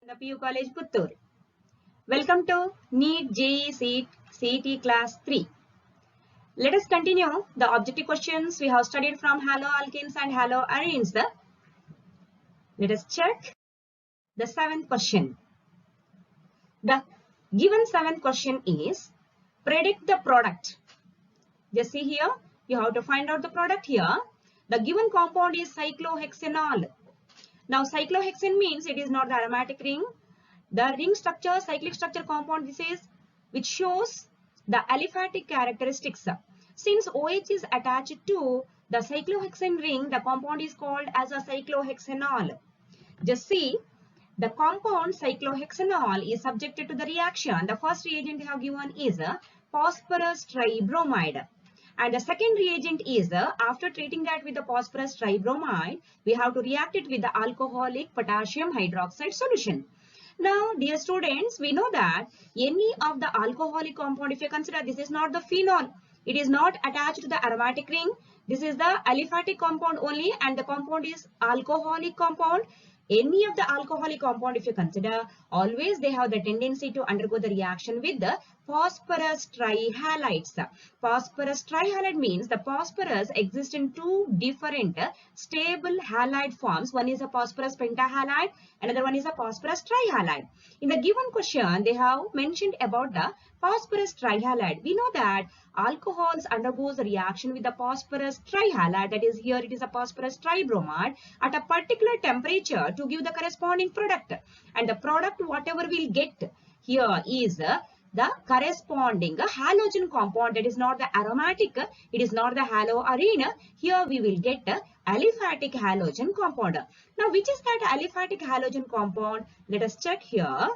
the PU College Puttur. Welcome to NEET JEE CET Class 3. Let us continue the objective questions we have studied from haloalkenes and haloarenes. Let us check the seventh question. The given seventh question is predict the product. Just see here, you have to find out the product here. The given compound is cyclohexanol. Now cyclohexane means it is not the aromatic ring. The ring structure, cyclic structure compound, this is which shows the aliphatic characteristics. Since OH is attached to the cyclohexane ring, the compound is called as a cyclohexanol. Just see, the compound cyclohexanol is subjected to the reaction. The first reagent they have given is phosphorus tribromide. And the second reagent is, after treating that with the phosphorus tribromide, we have to react it with the alcoholic potassium hydroxide solution. Now, dear students, we know that any of the alcoholic compound, if you consider this is not the phenol, it is not attached to the aromatic ring. This is the aliphatic compound only, and the compound is alcoholic compound. Any of the alcoholic compound, if you consider, always they have the tendency to undergo the reaction with the phosphorus trihalides. Phosphorus trihalide means the phosphorus exists in two different stable halide forms. One is a phosphorus pentahalide, another one is a phosphorus trihalide. In the given question, they have mentioned about the phosphorus trihalide. We know that alcohols undergoes a reaction with the phosphorus trihalide, that is here it is a phosphorus tribromide, at a particular temperature to give the corresponding product. And the product whatever we'll get here is the corresponding halogen compound, that is not the aromatic, it is not the haloarene. Here we will get aliphatic halogen compound. Now which is that aliphatic halogen compound? Let us check here.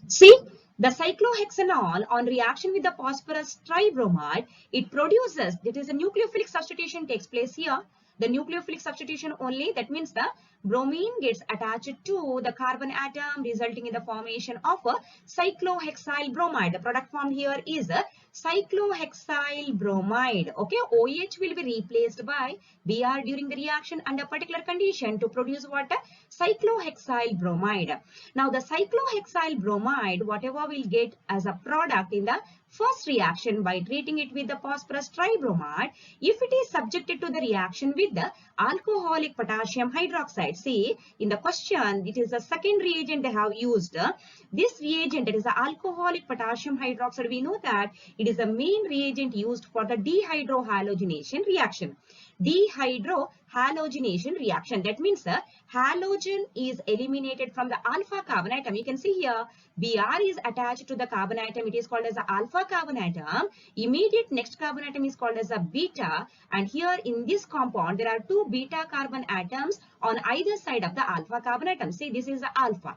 See, the cyclohexanol on reaction with the phosphorus tribromide, it produces, that is a nucleophilic substitution takes place here. The nucleophilic substitution only, that means the bromine gets attached to the carbon atom, resulting in the formation of a cyclohexyl bromide. The product formed here is a cyclohexyl bromide. Okay, OH will be replaced by Br during the reaction under particular condition to produce what? Cyclohexyl bromide. Now the cyclohexyl bromide, whatever we'll get as a product in the first reaction by treating it with the phosphorus tribromide, if it is subjected to the reaction with the alcoholic potassium hydroxide. See, in the question, it is the second reagent they have used. This reagent, that is the alcoholic potassium hydroxide, we know that it is the main reagent used for the dehydrohalogenation reaction. Dehydrohalogenation reaction, that means halogen is eliminated from the alpha carbon atom. You can see here Br is attached to the carbon atom, it is called as the alpha carbon atom. Immediate next carbon atom is called as a beta, and here in this compound there are two beta carbon atoms on either side of the alpha carbon atom. See, this is the alpha.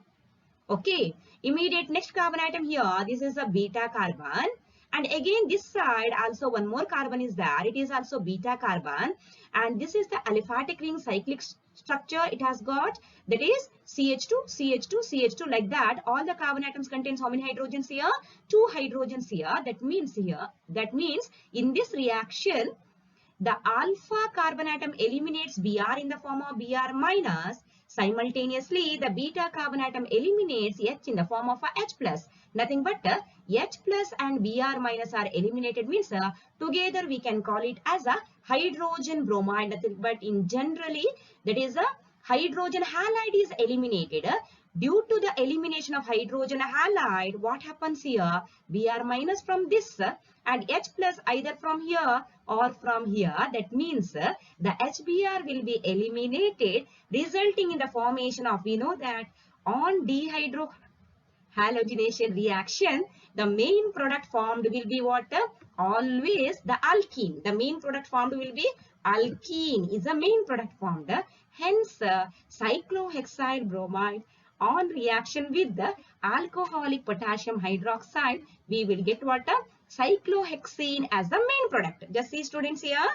Okay, immediate next carbon atom here, this is a beta carbon. And again this side also one more carbon is there, it is also beta carbon, and this is the aliphatic ring cyclic structure it has got, that is CH2, CH2, CH2, like that. All the carbon atoms contains how many hydrogens here? 2 hydrogens here. That means in this reaction the alpha carbon atom eliminates Br in the form of Br minus. Simultaneously, the beta carbon atom eliminates H in the form of a H plus. Nothing but H plus and Br minus are eliminated, means together we can call it as a hydrogen bromide. Nothing but in generally, that is a hydrogen halide is eliminated. Due to the elimination of hydrogen halide, what happens here? Br minus from this and H plus either from here or from here. That means the HBr will be eliminated, resulting in the formation of, we know that on dehydrohalogenation reaction, the main product formed will be what? Always the alkene. The main product formed will be alkene is the main product formed. Hence, cyclohexyl bromide on reaction with the alcoholic potassium hydroxide, we will get what? Cyclohexene as the main product. Just see students here,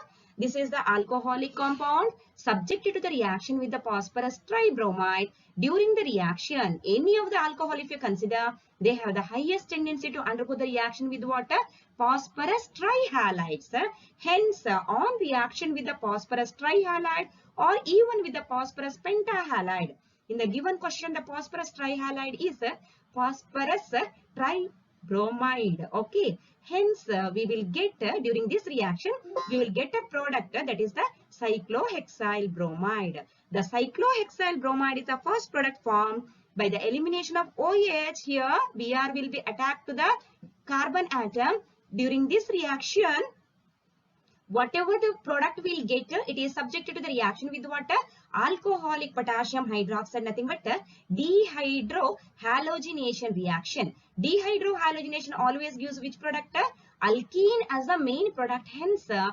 This is the alcoholic compound subjected to the reaction with the phosphorus tribromide. During the reaction, any of the alcohol, if you consider, they have the highest tendency to undergo the reaction with water, phosphorus trihalides. Hence, on reaction with the phosphorus trihalide or even with the phosphorus pentahalide, in the given question, the phosphorus trihalide is phosphorus tribromide. Okay. Hence, we will get during this reaction, we will get a product that is the cyclohexyl bromide. The cyclohexyl bromide is the first product formed by the elimination of OH. Here, Br will be attached to the carbon atom. During this reaction, whatever the product will get, it is subjected to the reaction with what? Alcoholic potassium hydroxide, nothing but dehydrohalogenation reaction. Dehydrohalogenation always gives which product? Alkene as the main product. Hence, the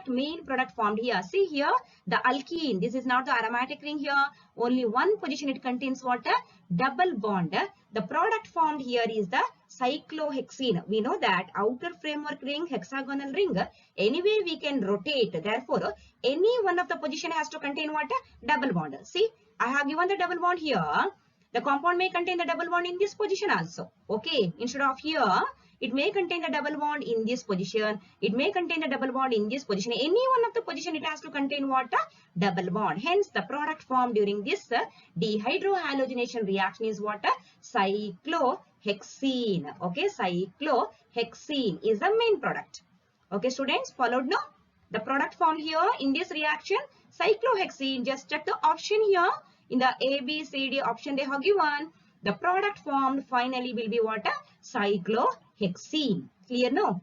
main product formed here. See here, the alkene. This is not the aromatic ring here. Only one position it contains what? Double bond. The product formed here is the cyclohexene. We know that outer framework ring, hexagonal ring, anyway we can rotate. Therefore, any one of the position has to contain what? Double bond. See, I have given the double bond here. The compound may contain the double bond in this position also. Okay, instead of here, it may contain the double bond in this position. It may contain the double bond in this position. Any one of the position it has to contain what? Double bond. Hence, the product formed during this dehydrohalogenation reaction is what? Cyclohexene. Okay, cyclohexene is the main product. Okay, students, followed now? The product formed here in this reaction, cyclohexene. Just check the option here. In the A, B, C, D option they have given. The product formed finally will be what? Cyclohexene. Clear now?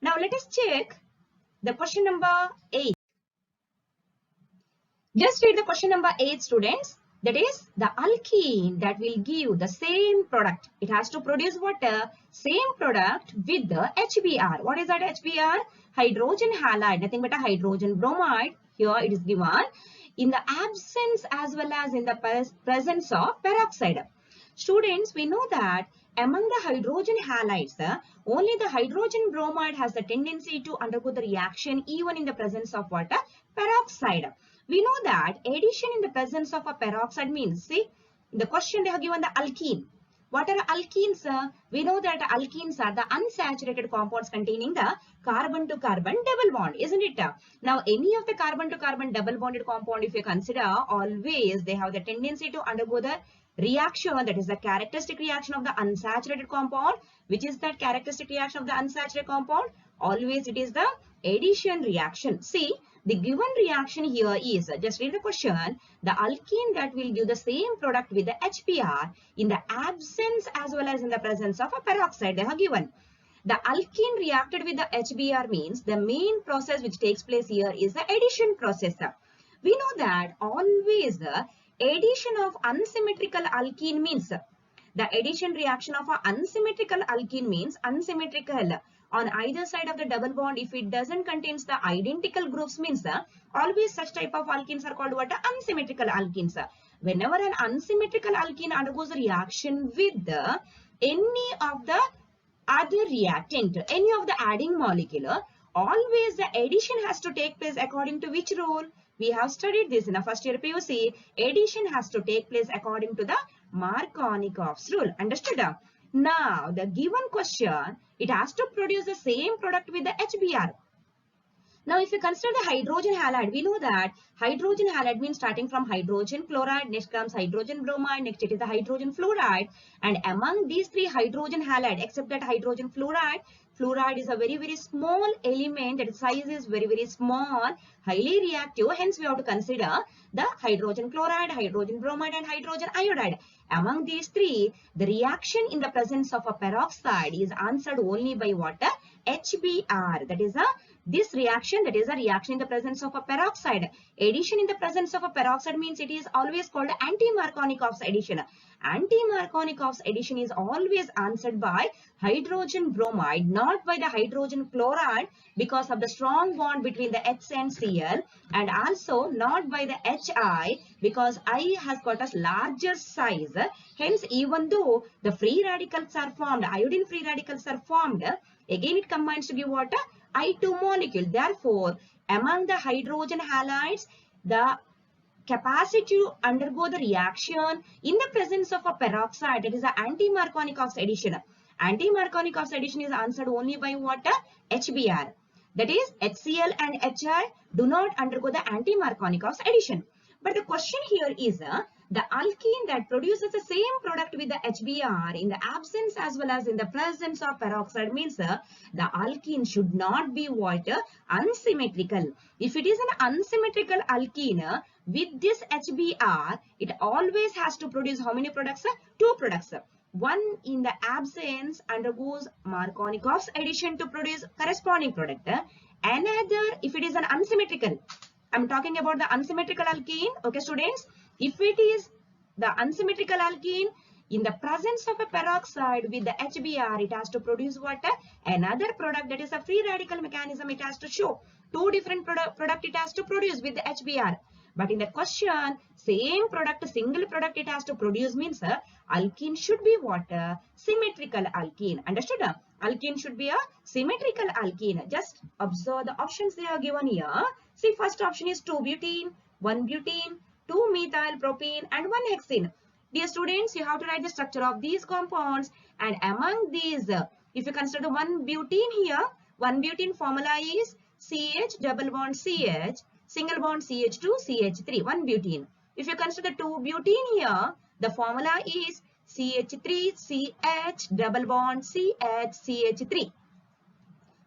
Now let us check the question number 8. Just read the question number 8, students. That is the alkene that will give the same product. It has to produce what? Same product with the HBr. What is that HBr? Hydrogen halide, nothing but a hydrogen bromide. Here it is given in the absence as well as in the presence of peroxide. Students, we know that among the hydrogen halides, only the hydrogen bromide has the tendency to undergo the reaction even in the presence of what? Peroxide. We know that addition in the presence of a peroxide means, see, in the question they have given the alkene. What are alkenes? We know that alkenes are the unsaturated compounds containing the carbon-to-carbon double bond, isn't it? Now, any of the carbon-to-carbon double bonded compound, if you consider, always they have the tendency to undergo the reaction, that is the characteristic reaction of the unsaturated compound. Which is that characteristic reaction of the unsaturated compound? Always it is the addition reaction. See, the given reaction here is, just read the question, the alkene that will give the same product with the HBr in the absence as well as in the presence of a peroxide they have given. The alkene reacted with the HBr means the main process which takes place here is the addition process. We know that always the addition of unsymmetrical alkene means, the addition reaction of an unsymmetrical alkene means unsymmetrical. On either side of the double bond, if it doesn't contains the identical groups means, always such type of alkenes are called what? Unsymmetrical alkenes. Whenever an unsymmetrical alkene undergoes a reaction with any of the other reactant, any of the adding molecule, always the addition has to take place according to which rule? We have studied this in the first year PUC. Addition has to take place according to the Markovnikov's rule. Understood? Now, the given question, it has to produce the same product with the HBr. Now, if you consider the hydrogen halide, we know that hydrogen halide means starting from hydrogen chloride, next comes hydrogen bromide, next it is the hydrogen fluoride. And among these three hydrogen halide, except that hydrogen fluoride, fluoride is a very, very small element, that size is very, very small, highly reactive. Hence, we have to consider the hydrogen chloride, hydrogen bromide and hydrogen iodide. Among these three, the reaction in the presence of a peroxide is answered only by what? HBr. That is this reaction, that is a reaction in the presence of a peroxide. Addition in the presence of a peroxide means it is always called anti-Markovnikov's addition. Anti-Markovnikov's addition is always answered by hydrogen bromide, not by the hydrogen chloride because of the strong bond between the H and Cl, and also not by the HI because I has got a larger size. Hence, even though the free radicals are formed, iodine free radicals are formed Again, it combines to give what? I2 molecule. Therefore, among the hydrogen halides, the capacity to undergo the reaction in the presence of a peroxide, that is the anti-Markovnikov addition. Anti-Markovnikov addition is answered only by what? HBr. That is, HCl and HI do not undergo the anti-Markovnikov addition. But the question here is the alkene that produces the same product with the HBr in the absence as well as in the presence of peroxide means the alkene should not be what? Unsymmetrical. If it is an unsymmetrical alkene with this HBr, it always has to produce how many products? Two products. One in the absence undergoes Markovnikov's addition to produce corresponding product. Another, if it is an unsymmetrical, I'm talking about the unsymmetrical alkene. Okay, students, if it is the unsymmetrical alkene in the presence of a peroxide with the HBr, it has to produce what? Another product, that is a free radical mechanism. It has to show two different product it has to produce with the HBr. But in the question, same product, single product it has to produce means alkene should be what? Symmetrical alkene. Understood? Alkene should be a symmetrical alkene. Just observe the options they are given here. See, first option is 2-butene, 1-butene, 2-methyl propene and 1-hexene. Dear students, you have to write the structure of these compounds, and among these, if you consider the 1-butene here, 1-butene formula is CH double bond CH, single bond CH2, CH3, 1-butene. If you consider 2-butene here, the formula is CH3, CH double bond CH, CH3.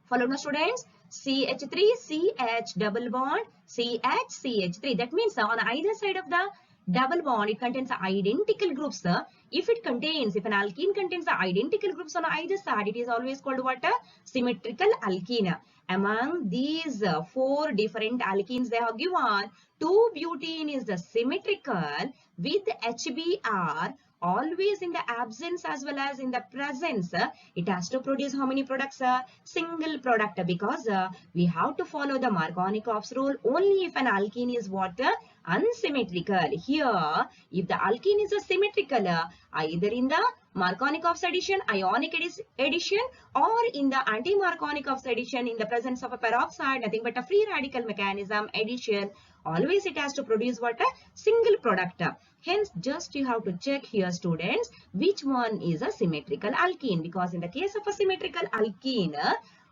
Follow now, students. CH3, CH double bond CH, CH3. That means on either side of the double bond, it contains identical groups. If an alkene contains the identical groups on either side, it is always called what? Symmetrical alkene. Among these 4 different alkenes they have given, 2-butene is the symmetrical with HBr. Always in the absence as well as in the presence, it has to produce how many products? Single product, because we have to follow the Markovnikov's rule only if an alkene is what? Unsymmetrical. Here, if the alkene is a symmetrical, either in the Markovnikov's addition, ionic addition, or in the anti-Markovnikov's addition in the presence of a peroxide, nothing but a free radical mechanism addition, always it has to produce what? A single product. Hence, just you have to check here, students, which one is a symmetrical alkene, because in the case of a symmetrical alkene,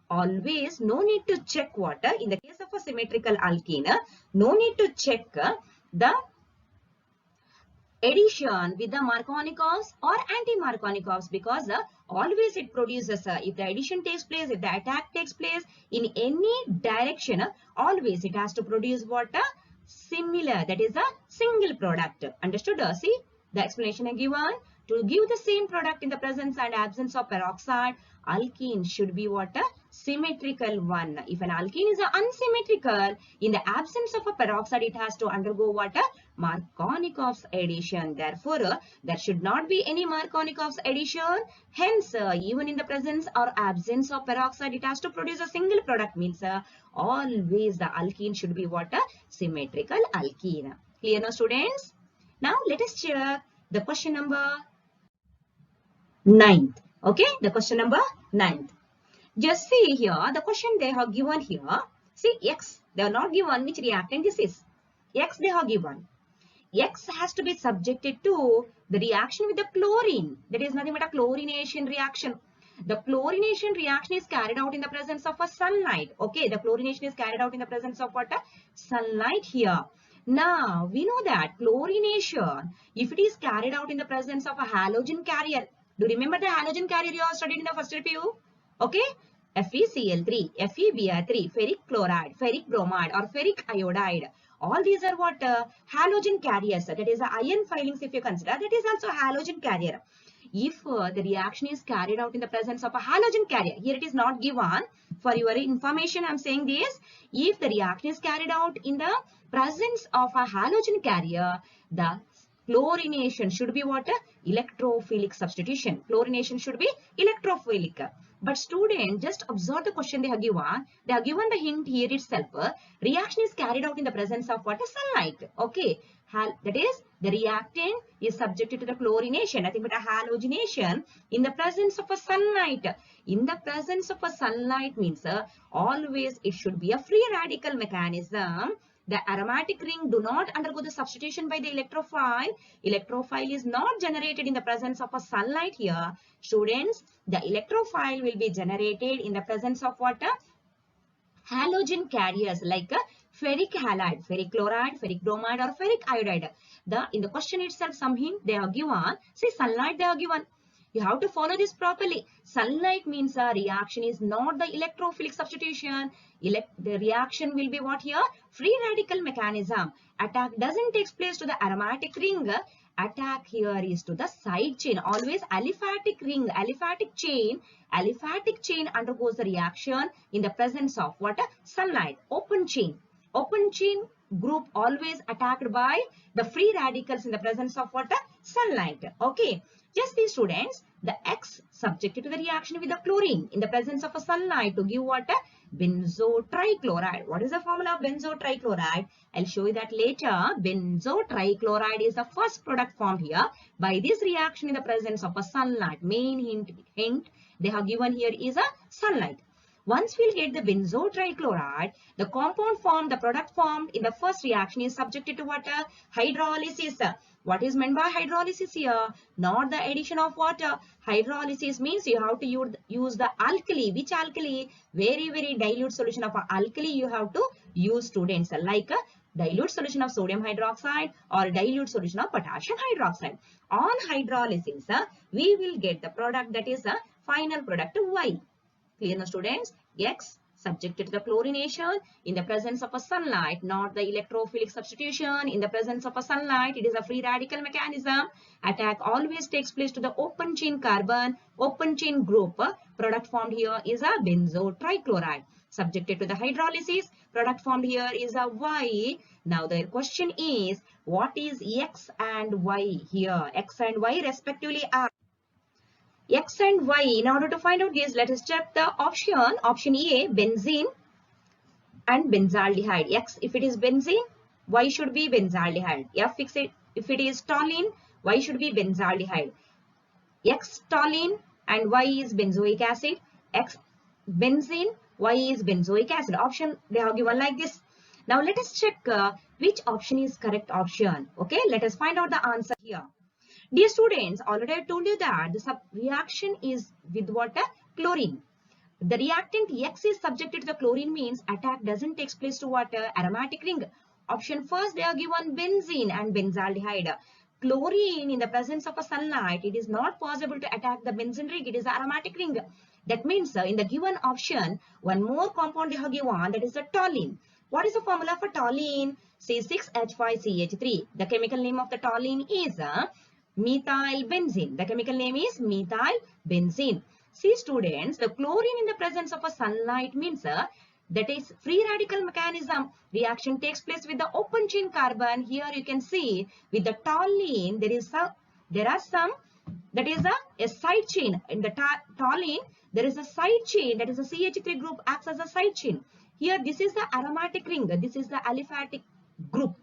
always no need to check what? In the case of a symmetrical alkene, no need to check the addition with the Markovnikovs or anti-Markovnikovs, because always it produces, if the addition takes place, if the attack takes place in any direction, always it has to produce what? Similar, that is a single product. Understood? See, the explanation I given. To give the same product in the presence and absence of peroxide, alkene should be what? Symmetrical one. If an alkene is unsymmetrical, in the absence of a peroxide, it has to undergo what? Markovnikov's addition. Therefore, there should not be any Markovnikov's addition. Hence, even in the presence or absence of peroxide, it has to produce a single product. Means always the alkene should be what? Symmetrical alkene. Clear now, students? Now, let us check the question number 9th. Okay, the question number 9th. Just see here, the question they have given here. See, X, they are not given which reactant this is. X they have given. X has to be subjected to the reaction with the chlorine. That is nothing but a chlorination reaction. The chlorination reaction is carried out in the presence of a sunlight. Okay, the chlorination is carried out in the presence of what? Sunlight here. Now, we know that chlorination, if it is carried out in the presence of a halogen carrier, do you remember the halogen carrier you have studied in the first review? Okay, FeCl3, FeBr3, ferric chloride, ferric bromide or ferric iodide. All these are what? Halogen carriers. That is the ion filings if you consider. That is also a halogen carrier. If the reaction is carried out in the presence of a halogen carrier, here it is not given. For your information, I am saying this. If the reaction is carried out in the presence of a halogen carrier, the chlorination should be what? Electrophilic substitution. Chlorination should be electrophilic. But student, just observe the question they have given. They have given the hint here itself. Reaction is carried out in the presence of what? Sunlight. Okay. that is, the reactant is subjected to the chlorination, nothing but a halogenation in the presence of a sunlight. In the presence of a sunlight means always it should be a free radical mechanism. The aromatic ring do not undergo the substitution by the electrophile. Electrophile is not generated in the presence of a sunlight here. Students, the electrophile will be generated in the presence of what? Halogen carriers like a ferric halide, ferric chloride, ferric bromide or ferric iodide. In the question itself, some hint they are given. See, sunlight they are given. You have to follow this properly. Sunlight means a reaction is not the electrophilic substitution. The reaction will be what here? Free radical mechanism. Attack doesn't take place to the aromatic ring. Attack here is to the side chain. Always aliphatic ring, aliphatic chain undergoes the reaction in the presence of what? Sunlight. Open chain. Open chain group always attacked by the free radicals in the presence of what? Sunlight. Okay. Just these students, the X subjected to the reaction with the chlorine in the presence of a sunlight to give what? Benzo trichloride. What is the formula of benzo trichloride? I'll show you that later. Benzo trichloride is the first product formed here by this reaction in the presence of a sunlight. Main hint they have given here is a sunlight. Once we'll get the benzo trichloride, the compound formed, the product formed in the first reaction is subjected to what? Hydrolysis. What is meant by hydrolysis here? Not the addition of water. Hydrolysis means you have to use the alkali. Which alkali? Very, very dilute solution of alkali you have to use, students, like a dilute solution of sodium hydroxide or dilute solution of potassium hydroxide. On hydrolysis, we will get the product that is a final product Y. Clear now, students? X subjected to the chlorination in the presence of a sunlight, not the electrophilic substitution. In the presence of a sunlight, it is a free radical mechanism. Attack always takes place to the open chain carbon, open chain group. Product formed here is a benzo trichloride. Subjected to the hydrolysis, product formed here is a Y. Now the question is, what is X and Y here? X and Y respectively are X and Y. In order to find out this, let us check the option. Option A, benzene and benzaldehyde. X, if it is benzene, Y should be benzaldehyde. F, if it is toluene, Y should be benzaldehyde. X, toluene and Y is benzoic acid. X, benzene, Y is benzoic acid. Option they have given like this. Now let us check which option is correct option. Okay, let us find out the answer here. Dear students, already I told you that the reaction is with what? Chlorine. The reactant X is subjected to the chlorine means attack doesn't take place to what? Aromatic ring. Option first, they are given benzene and benzaldehyde. Chlorine in the presence of a sunlight, it is not possible to attack the benzene ring. It is the aromatic ring. That means in the given option, one more compound they have given, that is the toluene. What is the formula for toluene? C6H5CH3. The chemical name of the toluene is methyl benzene. The chemical name is methyl benzene. See students, the chlorine in the presence of a sunlight means that is free radical mechanism. Reaction takes place with the open chain carbon. Here you can see with the toluene there are some that is a side chain. In the toluene there is a side chain, that is a CH3 group acts as a side chain. Here this is the aromatic ring. This is the aliphatic group.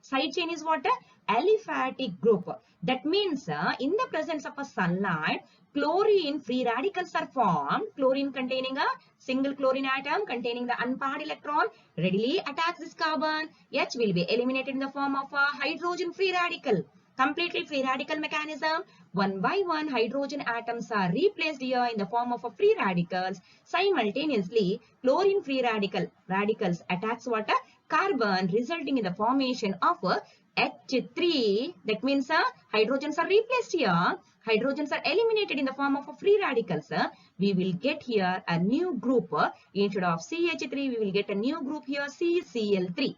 Side chain is what? Aliphatic group. That means in the presence of a sunlight, chlorine free radicals are formed. Chlorine containing a single chlorine atom containing the unpaired electron readily attacks this carbon. H will be eliminated in the form of a hydrogen free radical. Completely free radical mechanism. One by one hydrogen atoms are replaced here in the form of a free radicals. Simultaneously, chlorine free radicals attacks what? Carbon, resulting in the formation of H3. That means hydrogens are replaced here. Hydrogens are eliminated in the form of free radicals. We will get here a new group. Instead of CH3, we will get a new group here, CCl3.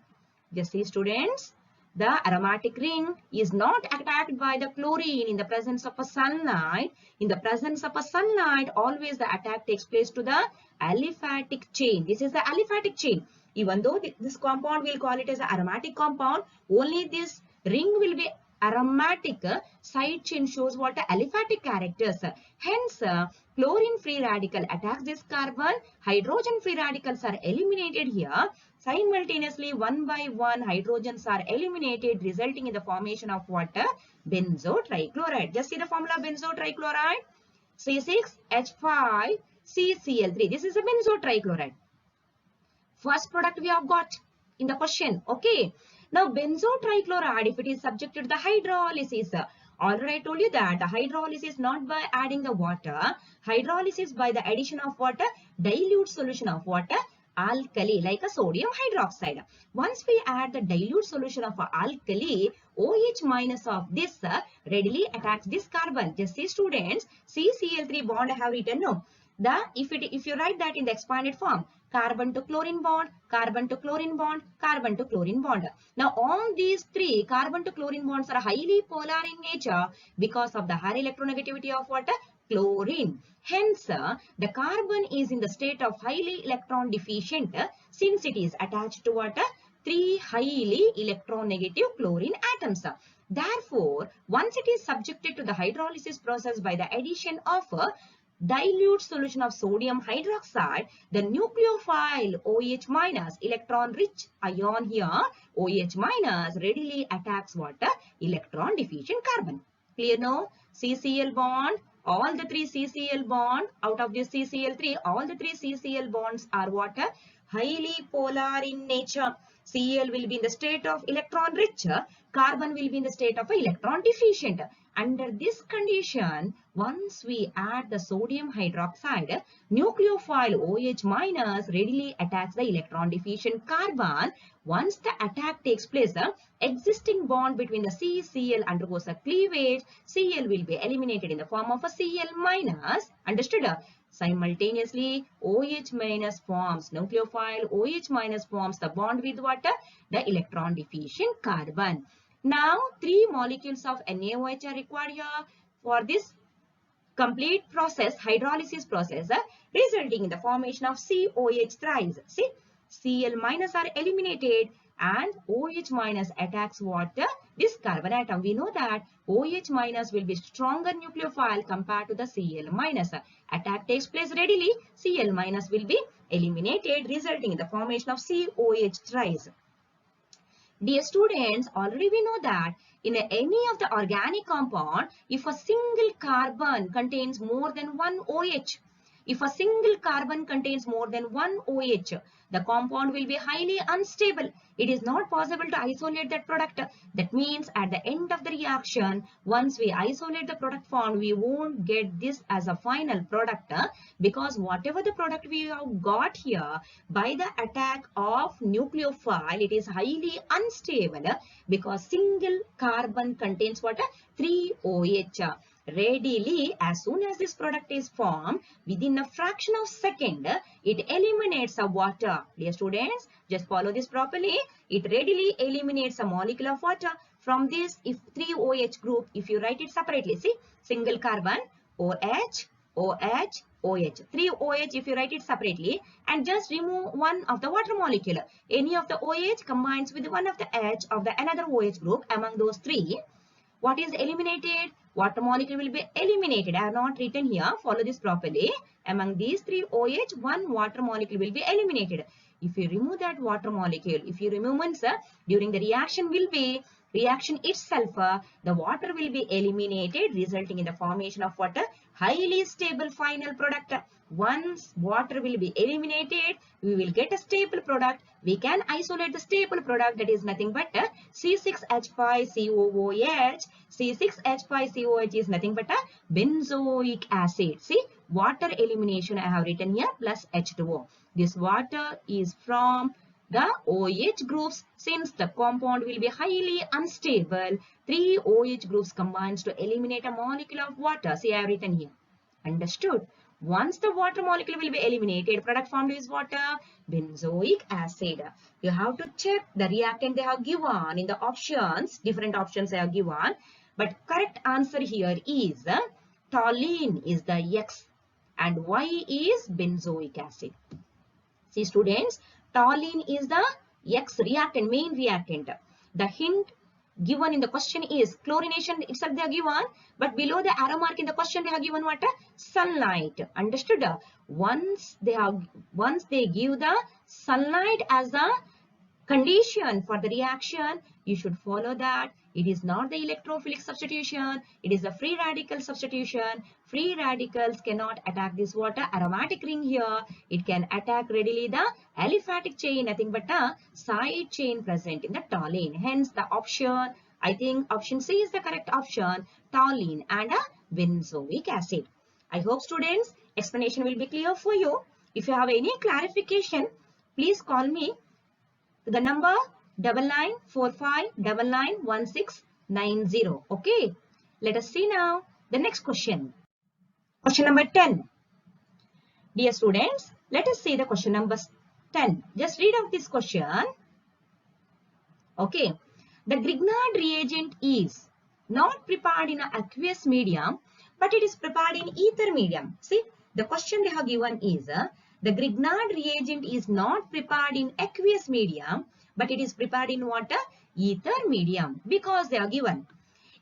Just see students, the aromatic ring is not attacked by the chlorine in the presence of a sunlight. In the presence of a sunlight, always the attack takes place to the aliphatic chain. This is the aliphatic chain. Even though this compound, we'll call it as an aromatic compound, only this ring will be aromatic. Side chain shows what? Aliphatic characters. Hence, chlorine free radical attacks this carbon. Hydrogen free radicals are eliminated here. Simultaneously, one by one, hydrogens are eliminated, resulting in the formation of what? Benzo trichloride. Just see the formula benzo trichloride. C6H5CCl3. This is a benzo trichloride. First product we have got in the question. Okay. Now, benzo trichloride, if it is subjected to the hydrolysis, already I told you that hydrolysis not by adding the water, hydrolysis by the addition of water, dilute solution of water, alkali like a sodium hydroxide. Once we add the dilute solution of alkali, OH minus of this readily attacks this carbon. Just see students, CCl3 bond I have written no. If you write that in the expanded form, carbon to chlorine bond, carbon to chlorine bond, carbon to chlorine bond. Now all these three carbon to chlorine bonds are highly polar in nature because of the higher electronegativity of what? Chlorine. Hence, the carbon is in the state of highly electron deficient since it is attached to what? Three highly electronegative chlorine atoms. Therefore, once it is subjected to the hydrolysis process by the addition of dilute solution of sodium hydroxide, the nucleophile OH minus, electron rich ion here, OH minus readily attacks what? Electron deficient carbon. Clear now? CCl bond, all the three CCl bond, out of this CCl3, all the three CCl bonds are what? Highly polar in nature. Cl will be in the state of electron rich, carbon will be in the state of electron deficient. Under this condition, once we add the sodium hydroxide, nucleophile OH minus readily attacks the electron deficient carbon. Once the attack takes place, existing bond between the CCl undergoes a cleavage. Cl will be eliminated in the form of a Cl minus. Understood? Simultaneously, OH minus forms, nucleophile OH minus forms the bond with what? The electron deficient carbon. Now, three molecules of NaOH are required here for this complete process, hydrolysis process, resulting in the formation of COH thrice. See, Cl minus are eliminated and OH minus attacks what? This carbon atom. We know that OH minus will be stronger nucleophile compared to the Cl minus. Attack takes place readily. Cl minus will be eliminated, resulting in the formation of COH thrice. Dear students, already we know that in any of the organic compound, if a single carbon contains more than one OH, if a single carbon contains more than one OH, the compound will be highly unstable. It is not possible to isolate that product. That means at the end of the reaction, once we isolate the product formed, we won't get this as a final product because whatever the product we have got here, by the attack of nucleophile, it is highly unstable because single carbon contains what? 3 OH. Readily, as soon as this product is formed, within a fraction of second, it eliminates a water. Dear students, just follow this properly. It readily eliminates a molecule of water. From this, if 3 OH group, if you write it separately, see, single carbon, OH, OH, OH. 3 OH if you write it separately and just remove one of the water molecule. Any of the OH combines with one of the H of the another OH group among those three. What is eliminated? Water molecule will be eliminated. I have not written here. Follow this properly. Among these three OH, one water molecule will be eliminated. If you remove that water molecule, if you remove one, during the reaction itself, the water will be eliminated, resulting in the formation of what? Highly stable final product. Once water will be eliminated, we will get a stable product. We can isolate the stable product, that is nothing but C6H5COOH. C6H5COOH is nothing but a benzoic acid. See, water elimination I have written here plus H2O. This water is from the OH groups. Since the compound will be highly unstable, 3 OH groups combines to eliminate a molecule of water. See, I have written here. Understood? Once the water molecule will be eliminated, product formed is water, benzoic acid. You have to check the reactant they have given in the options. Different options they have given. But correct answer here is toluene is the X and Y is benzoic acid. See students, toluene is the X reactant, main reactant. The hint given in the question is chlorination itself they are given, but below the arrow mark in the question they have given what? Sunlight. Understood? Once they give the sunlight as the condition for the reaction, you should follow that. It is not the electrophilic substitution. It is the free radical substitution. Free radicals cannot attack this water aromatic ring here. It can attack readily the aliphatic chain, nothing but a side chain present in the toluene. Hence the option, I think option C is the correct option, toluene and a benzoic acid. I hope students, explanation will be clear for you. If you have any clarification, please call me to the number 9945991690. Okay, let us see now the next question. Question number 10. Dear students, let us see the question number 10. Just read out this question. Okay, the Grignard reagent is not prepared in an aqueous medium, but it is prepared in ether medium. See, the question they have given is, the Grignard reagent is not prepared in aqueous medium, but it is prepared in what? Ether medium, because they are given.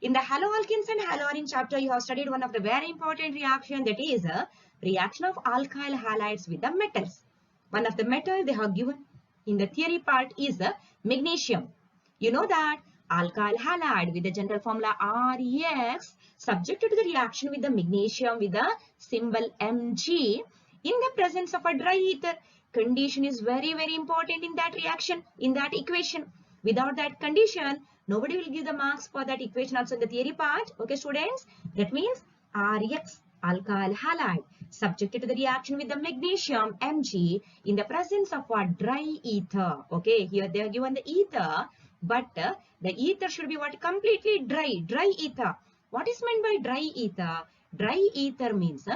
In the haloalkenes and haloarine chapter, you have studied one of the very important reaction, that is a reaction of alkyl halides with the metals. One of the metal they have given in the theory part is magnesium. You know that alkyl halide with the general formula ReX subjected to the reaction with the magnesium with the symbol Mg in the presence of a dry ether. Condition is very, very important in that reaction, in that equation. Without that condition, nobody will give the marks for that equation also in the theory part. Okay, students? That means ReX, alkyl halide, subjected to the reaction with the magnesium Mg in the presence of a dry ether. Okay, here they are given the ether, but the ether should be what? Completely dry ether. What is meant by dry ether? Dry ether means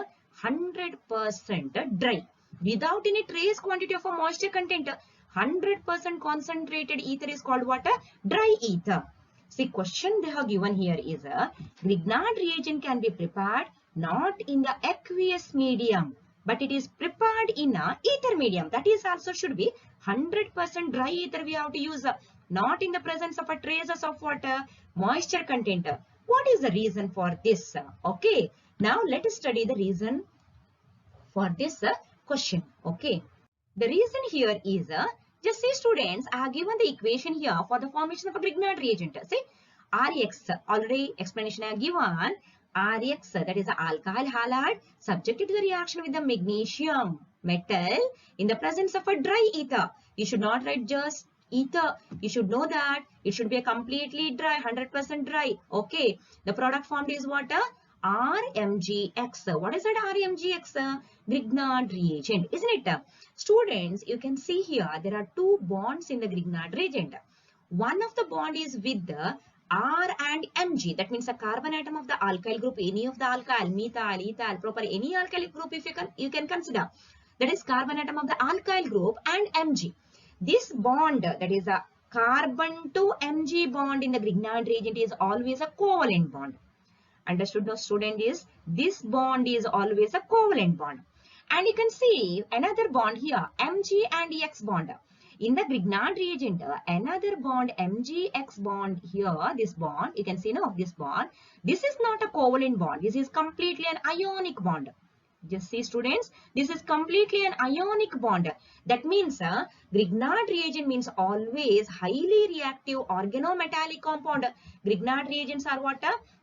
100% dry, without any trace quantity of a moisture content. 100% concentrated ether is called what? Dry ether. See, question they have given here is Grignard reagent can be prepared not in the aqueous medium, but it is prepared in a ether medium. That is also should be 100% dry ether we have to use, not in the presence of a traces of water, moisture content. What is the reason for this? Okay, now let us study the reason for this question. Okay, the reason here is, just see students, I have given the equation here for the formation of a Grignard reagent. See, Rex, already explanation I have given. Rex, that is the alkyl halide subjected to the reaction with the magnesium metal in the presence of a dry ether. You should not write just ether. You should know that it should be a completely dry, 100% dry. Okay, the product formed is what? RMgX. What is that RMgX? Grignard reagent, isn't it? Students, you can see here there are two bonds in the Grignard reagent. One of the bond is with the R and Mg. That means a carbon atom of the alkyl group, any of the alkyl, methyl, ethyl, propyl, any alkylic group if you can consider. That is carbon atom of the alkyl group and Mg. This bond, that is a carbon to Mg bond in the Grignard reagent, is always a covalent bond. Understood, no student? Is this bond is always a covalent bond. And you can see another bond here, Mg and X bond. In the Grignard reagent, another bond, MgX bond here, this bond, you can see now this bond. This is not a covalent bond. This is completely an ionic bond. Just see students, this is completely an ionic bond. That means Grignard reagent means always highly reactive organometallic compound. Grignard reagents are what?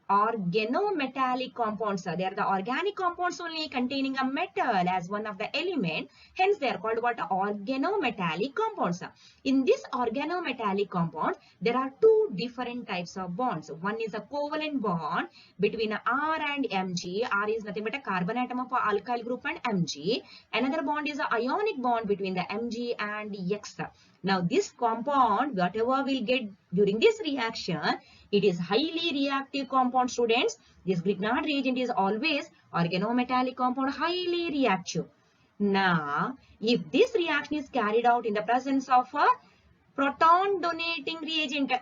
Organometallic compounds. They are the organic compounds only containing a metal as one of the element. Hence, they are called what? Organometallic compounds. In this organometallic compound, there are two different types of bonds. One is a covalent bond between R and Mg. R is nothing but a carbon atom of a alkyl group and Mg. Another bond is an ionic bond between the Mg and X. Now, this compound, whatever we'll get during this reaction, it is highly reactive compound, students. This Grignard reagent is always organometallic compound, highly reactive. Now, if this reaction is carried out in the presence of a proton donating reagent,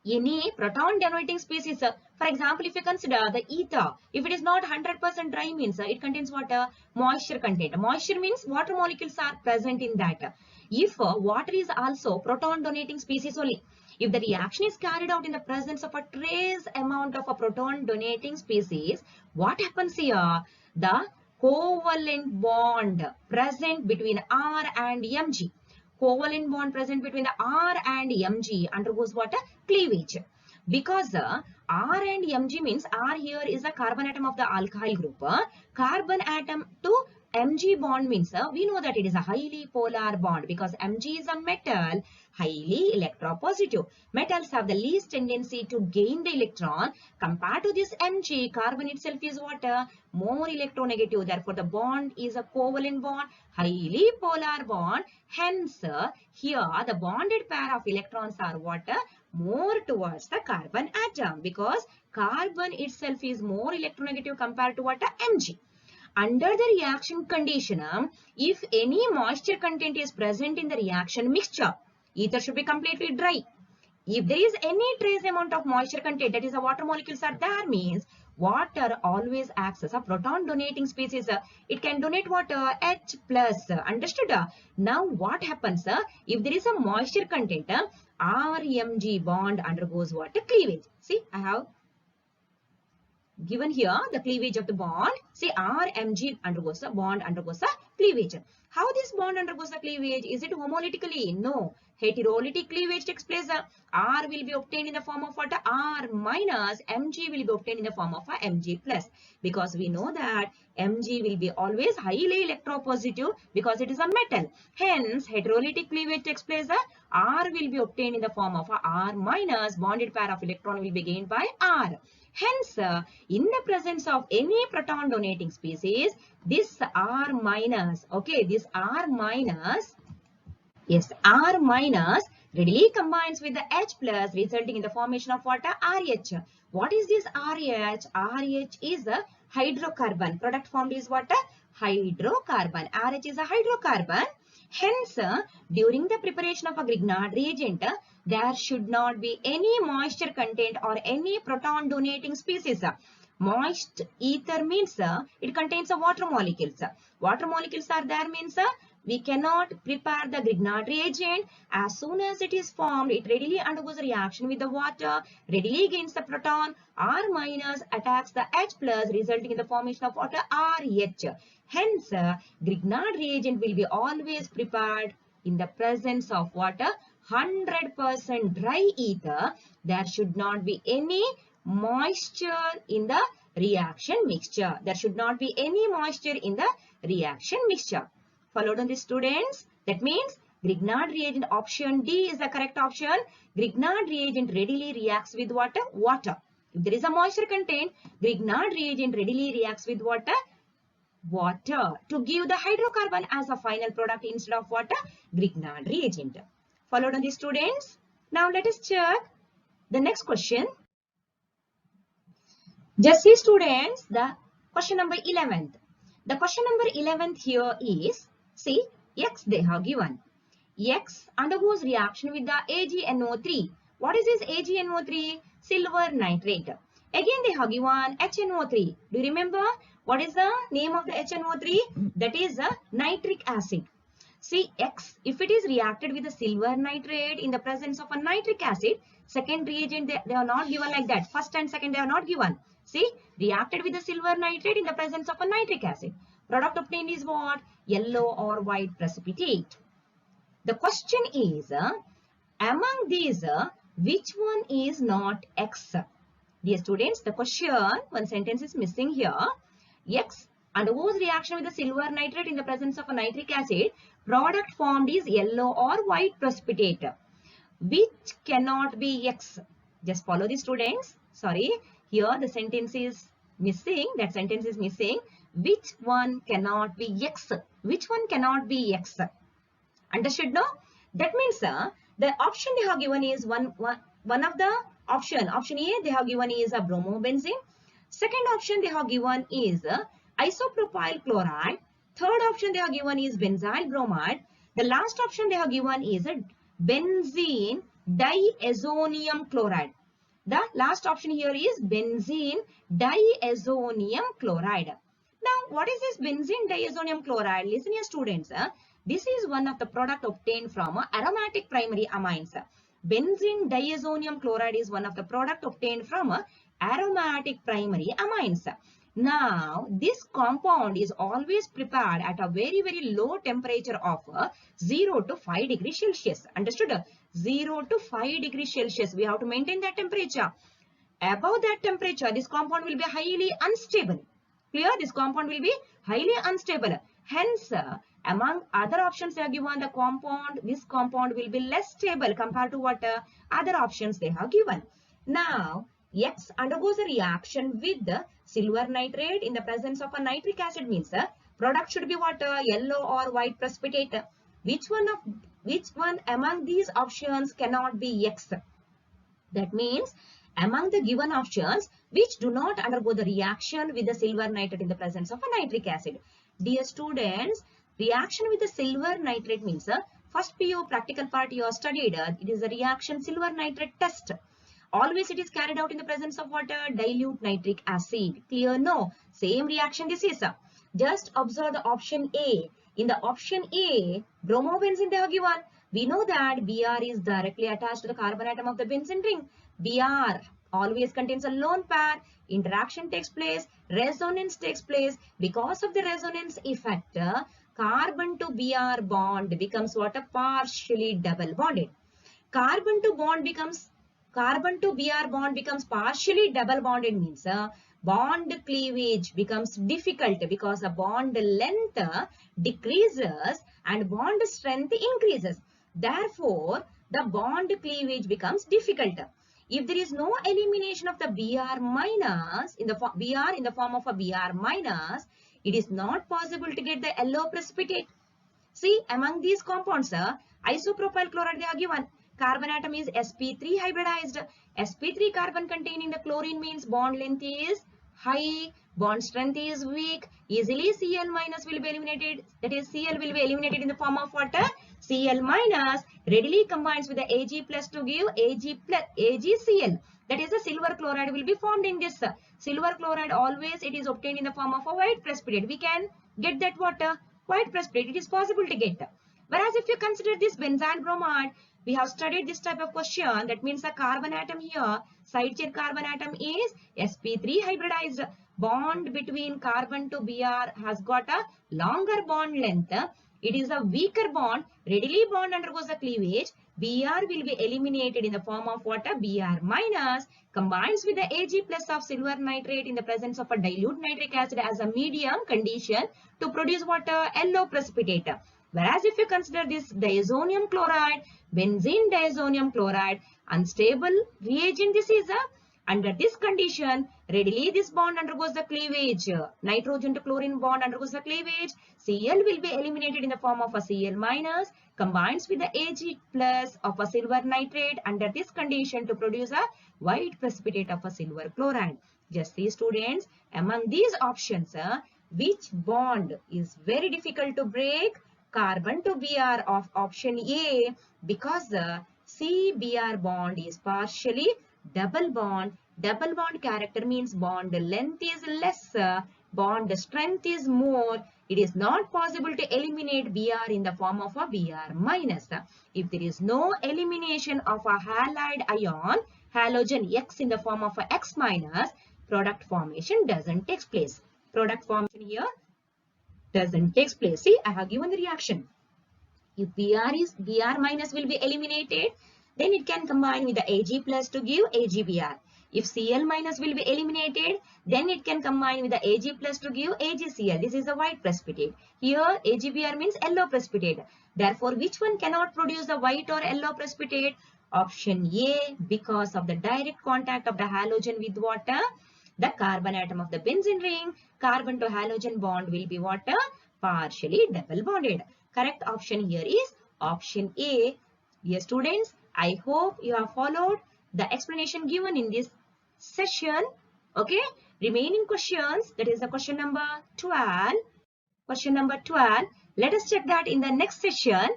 any proton donating species, for example, if you consider the ether, if it is not 100% dry means it contains water, moisture content. Moisture means water molecules are present in that. If water is also proton donating species only, if the reaction is carried out in the presence of a trace amount of a proton donating species, what happens here? The covalent bond present between R and Mg. covalent bond present between the R and Mg undergoes what? Cleavage. Because R and Mg means R here is a carbon atom of the alkyl group. Carbon atom to Mg bond means we know that it is a highly polar bond because Mg is a metal, highly electropositive. Metals have the least tendency to gain the electron. Compared to this Mg, carbon itself is what? More electronegative. Therefore, the bond is a covalent bond, highly polar bond. Hence, here the bonded pair of electrons are what? More towards the carbon atom because carbon itself is more electronegative compared to what? Mg. Under the reaction condition, if any moisture content is present in the reaction mixture, ether should be completely dry. If there is any trace amount of moisture content, that is the water molecules are there, means water always acts as a proton donating species. It can donate water H plus. Understood? Now what happens if there is a moisture content? RMG bond undergoes what? Cleavage. See, I have given here the cleavage of the bond. See, RMG undergoes a bond undergoes a cleavage. How this bond undergoes a cleavage? Is it homolytically? No. Heterolytic cleavage takes place. R will be obtained in the form of what? R minus. Mg will be obtained in the form of Mg plus. Because we know that Mg will be always highly electropositive because it is a metal. Hence, heterolytic cleavage takes place. R will be obtained in the form of R minus. Bonded pair of electron will be gained by R. Hence, in the presence of any proton donating species, this R minus, okay, this R minus, yes, R minus readily combines with the H plus, resulting in the formation of what? RH. What is this RH? RH is a hydrocarbon. Product formed is what? Hydrocarbon. RH is a hydrocarbon. Hence, during the preparation of a Grignard reagent, there should not be any moisture content or any proton donating species. Moist ether means it contains water molecules. Water molecules are there means we cannot prepare the Grignard reagent. As soon as it is formed, it readily undergoes a reaction with the water, readily gains the proton. R minus attacks the H plus, resulting in the formation of water RH. Hence, Grignard reagent will be always prepared in the presence of water, 100% dry ether. There should not be any moisture in the reaction mixture. There should not be any moisture in the reaction mixture. Followed on the students. That means Grignard reagent option D is the correct option. Grignard reagent readily reacts with water. Water. If there is a moisture content, Grignard reagent readily reacts with water. Water to give the hydrocarbon as a final product instead of water. Grignard reagent. Followed on the students. Now let us check the next question. Just see students the question number 11th. The question number 11th here is, see, X they have given. X undergoes reaction with the AgNO3. What is this AgNO3? Silver nitrate. Again they have given HNO3. Do you remember what is the name of the HNO3? That is a nitric acid. See, X, if it is reacted with the silver nitrate in the presence of a nitric acid, second reagent they are not given like that. First and second they are not given. See, reacted with the silver nitrate in the presence of a nitric acid. Product obtained is what? Yellow or white precipitate. The question is, among these, which one is not X? Dear students, the question, one sentence is missing here. X undergoes reaction with the silver nitrate in the presence of a nitric acid. Product formed is yellow or white precipitate. Which cannot be X? Just follow the students. Sorry, here the sentence is missing. That sentence is missing. Which one cannot be X? Which one cannot be X? Understood, no? That means the option they have given is one of the option. Option A they have given is a bromobenzene. Second option they have given is isopropyl chloride. Third option they have given is benzyl bromide. The last option they have given is a benzene diazonium chloride. The last option here is benzene diazonium chloride. Now, what is this benzene diazonium chloride? Listen here, students. This is one of the product obtained from aromatic primary amines. Benzene diazonium chloride is one of the product obtained from aromatic primary amines. Now, this compound is always prepared at a very, very low temperature of 0 to 5 degrees Celsius. Understood? 0 to 5 degrees Celsius. We have to maintain that temperature. Above that temperature, this compound will be highly unstable. Clear? This compound will be highly unstable. Hence, among other options they have given, this compound will be less stable compared to what other options they have given. Now, X undergoes a reaction with the silver nitrate in the presence of a nitric acid means product should be what? Yellow or white precipitate. Which one among these options cannot be X? That means among the given options which do not undergo the reaction with the silver nitrate in the presence of a nitric acid. Dear students, reaction with the silver nitrate means first PU practical part you have studied. It is a reaction silver nitrate test. Always it is carried out in the presence of water, dilute nitric acid. Clear? No. Same reaction this is. Just observe the option A. In the option A, bromobenzene they are given. We know that Br is directly attached to the carbon atom of the benzene ring. Br always contains a lone pair. Interaction takes place. Resonance takes place. Because of the resonance effect, carbon to Br bond becomes what? A partially double bonded. Carbon to Br bond becomes partially double bonded means bond cleavage becomes difficult because the bond length decreases and bond strength increases. Therefore, the bond cleavage becomes difficult. If there is no elimination of the Br minus in the form of a Br minus, it is not possible to get the yellow precipitate. See, among these compounds, isopropyl chloride they are given. Carbon atom is sp3 hybridized. sp3 carbon containing the chlorine means bond length is high, bond strength is weak. Easily Cl minus will be eliminated. That is, Cl will be eliminated in the form of water. Cl minus readily combines with the Ag plus to give AgCl. That is, the silver chloride will be formed in this. Silver chloride always it is obtained in the form of a white precipitate. We can get that water. White precipitate, it is possible to get. Whereas if you consider this benzyl bromide, we have studied this type of question. That means the carbon atom here, side chain carbon atom is sp3 hybridized. Bond between carbon to Br has got a longer bond length. It is a weaker bond. Readily bond undergoes the cleavage. Br will be eliminated in the form of water. Br minus combines with the Ag plus of silver nitrate in the presence of a dilute nitric acid as a medium condition to produce water, yellow precipitate. Whereas if you consider this diazonium chloride, benzene diazonium chloride, unstable reagent, this is under this condition, readily this bond undergoes the cleavage. Nitrogen to chlorine bond undergoes the cleavage. Cl will be eliminated in the form of a Cl minus, combines with the Ag plus of a silver nitrate under this condition to produce a white precipitate of a silver chloride. Just see students, among these options, which bond is very difficult to break? Carbon to Br of option A, because the C-Br bond is partially double bond. Double bond character means bond length is less, bond strength is more. It is not possible to eliminate Br in the form of a Br minus. If there is no elimination of a halide ion, halogen X in the form of a X minus, product formation doesn't take place. Product formation here doesn't take place. See, I have given the reaction. If Br minus will be eliminated, then it can combine with the Ag plus to give AgBr. If Cl minus will be eliminated, then it can combine with the Ag plus to give AgCl. This is a white precipitate. Here AgBr means yellow precipitate. Therefore, which one cannot produce the white or yellow precipitate? Option A, because of the direct contact of the halogen with water. The carbon atom of the benzene ring, carbon to halogen bond will be water, partially double bonded. Correct option here is option A. Dear students, I hope you have followed the explanation given in this session. Okay, remaining questions, that is the question number 12. Question number 12. Let us check that in the next session.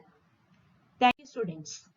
Thank you, students.